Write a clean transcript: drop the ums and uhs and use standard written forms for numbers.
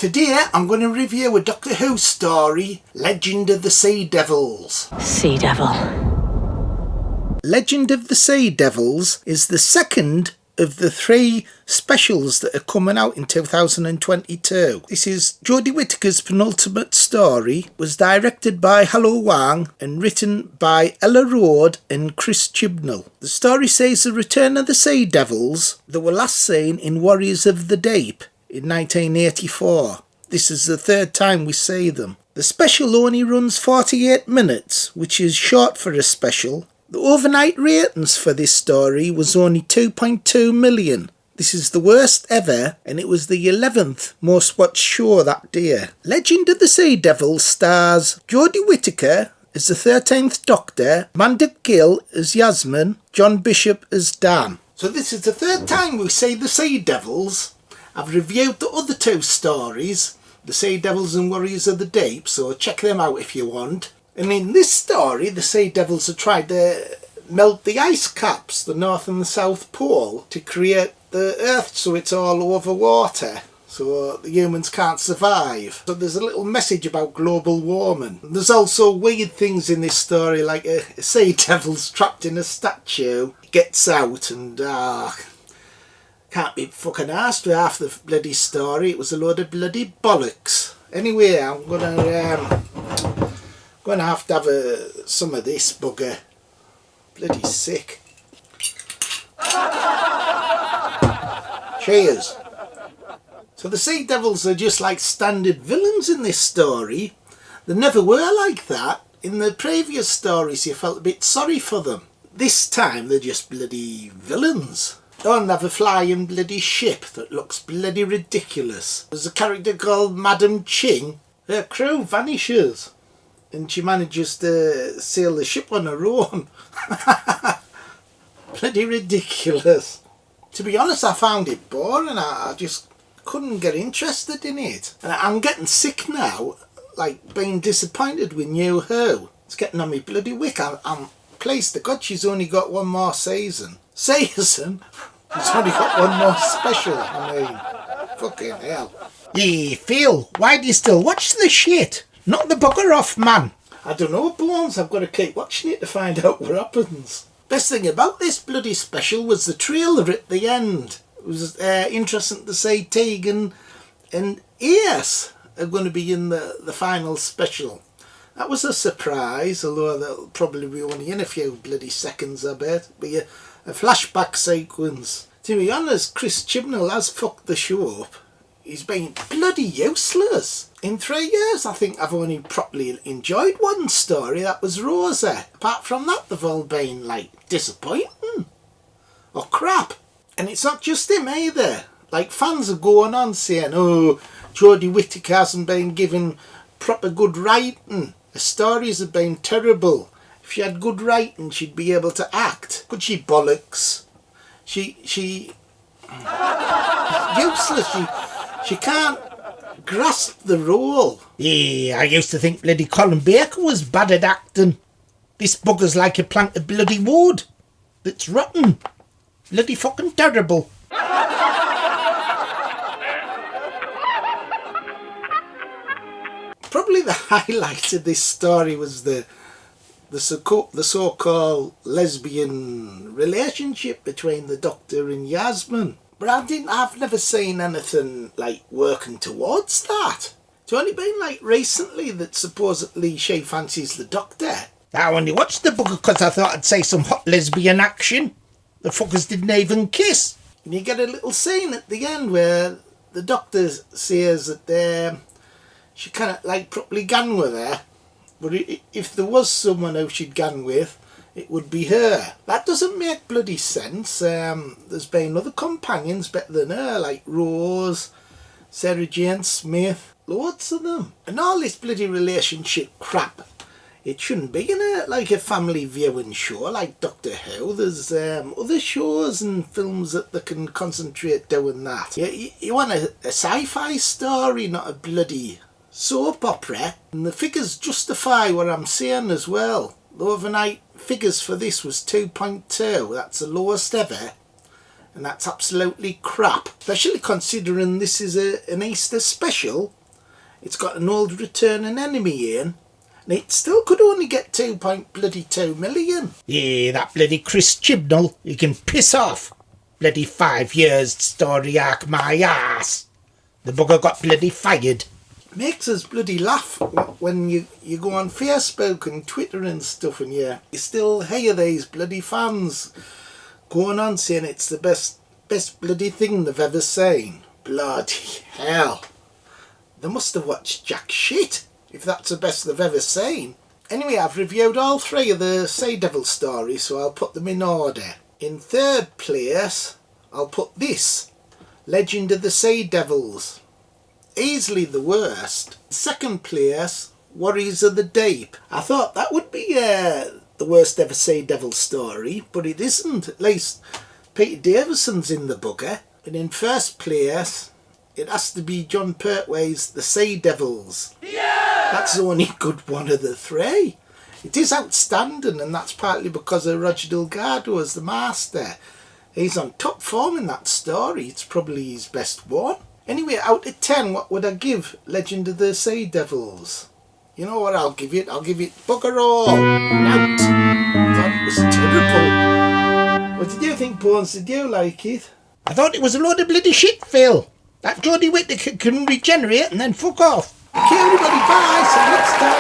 Today I'm going to review a Doctor Who story, Legend of the Sea Devils. Sea Devil. Legend of the Sea Devils is the second of the 3 specials that are coming out in 2022. This is Jodie Whittaker's penultimate story, was directed by Haolu Wang and written by Ella Road and Chris Chibnall. The story says the return of the Sea Devils that were last seen in Warriors of the Deep in 1984. This is the 3rd time we see them. The special only runs 48 minutes, which is short for a special. The overnight ratings for this story was only 2.2 million. This is the worst ever, and it was the 11th most watched show that day. Legend of the Sea Devils stars Jodie Whittaker as the 13th Doctor, Mandip Gill as Yasmin, John Bishop as Dan. So this is the 3rd time we see the Sea Devils. I've reviewed the other 2 stories, the Sea Devils and Warriors of the Deep, so check them out if you want. And in this story, the Sea Devils have tried to melt the ice caps, the North and the South Pole, to create the Earth so it's all over water, so the humans can't survive. So there's a little message about global warming. And there's also weird things in this story, like a Sea Devil's trapped in a statue, gets out and can't be fucking arsed with half the bloody story. It was a load of bloody bollocks. Anyway, I'm gonna have to have some of this bugger. Bloody sick. Cheers. So the Sea Devils are just like standard villains in this story. They never were like that. In the previous stories you felt a bit sorry for them. This time they're just bloody villains. Don't have a flying bloody ship that looks bloody ridiculous. There's a character called Madam Ching. Her crew vanishes and she manages to sail the ship on her own. Bloody ridiculous. To be honest, I found it boring. I just couldn't get interested in it. And I'm getting sick now, like being disappointed with New Who. It's getting on me bloody wick. I'm pleased to God she's only got one more season. Season? She's only got one more special. I mean, fucking hell. Hey, Phil, why do you still watch the shit? Not the bugger off, man. I don't know, Bones. I've got to keep watching it to find out what happens. Best thing about this bloody special was the trailer at the end. It was interesting to see Tegan and Ace are going to be in the final special. That was a surprise, although they'll probably be only in a few bloody seconds, I bet. Be a flashback sequence. To be honest, Chris Chibnall has fucked the show up. He's been bloody useless. In 3 years, I think I've only properly enjoyed one story. That was Rosa. Apart from that, they've all been, like, disappointing. Or crap. And it's not just him either. Like, fans are going on saying, oh, Jodie Whittaker hasn't been given proper good writing. The stories have been terrible. If she had good writing, she'd be able to act. But she bollocks. She useless. She can't grasp the role. Yeah, I used to think bloody Colin Baker was bad at acting. This bugger's like a plank of bloody wood that's rotten. Bloody fucking terrible. Probably the highlight of this story was the so-called lesbian relationship between the Doctor and Yasmin. But I've never seen anything like working towards that. It's only been like recently that supposedly she fancies the Doctor. I only watched the book because I thought I'd see some hot lesbian action. The fuckers didn't even kiss. And you get a little scene at the end where the Doctor says that she can't like properly gone with her. But if there was someone who she'd gone with, it would be her. That doesn't make bloody sense. There's been other companions better than her, like Rose, Sarah Jane Smith, loads of them. And all this bloody relationship crap, it shouldn't be in a family viewing show like Doctor Who. There's other shows and films that they can concentrate doing that. You want a sci-fi story, not a bloody soap opera. And the figures justify what I'm saying as well. The overnight figures for this was 2.2. That's the lowest ever. and that's absolutely crap, especially considering this is an Easter special. It's got an old returning enemy in, and it still could only get 2.2 million. Yeah, that bloody Chris Chibnall, he can piss off. Bloody 5 years story arc my ass. The bugger got bloody fired. Makes us bloody laugh when you go on Facebook and Twitter and stuff, and you still hear these bloody fans going on saying it's the best bloody thing they've ever seen. Bloody hell. They must have watched jack shit if that's the best they've ever seen. Anyway, I've reviewed all 3 of the Sea Devil stories, so I'll put them in order. In 3rd place, I'll put this, Legend of the Sea Devils. Easily the worst. 2nd place, Warriors of the Deep. I thought that would be the worst ever Sea Devil story, but it isn't. At least Peter Davison's in the bugger. And in 1st place, it has to be John Pertwee's The Sea Devils. Yeah! That's the only good one of the 3. It is outstanding, and that's partly because of Roger Delgado as the master. He's on top form in that story. It's probably his best one. Anyway, out of 10, what would I give Legend of the Sea Devils? You know what I'll give it? I'll give it bugger all. Out. I thought it was terrible. What did you think, Bones? Did you like it? I thought it was a load of bloody shit, Phil. That Jodie Whittaker can regenerate and then fuck off. Okay, everybody, bye. See you next time.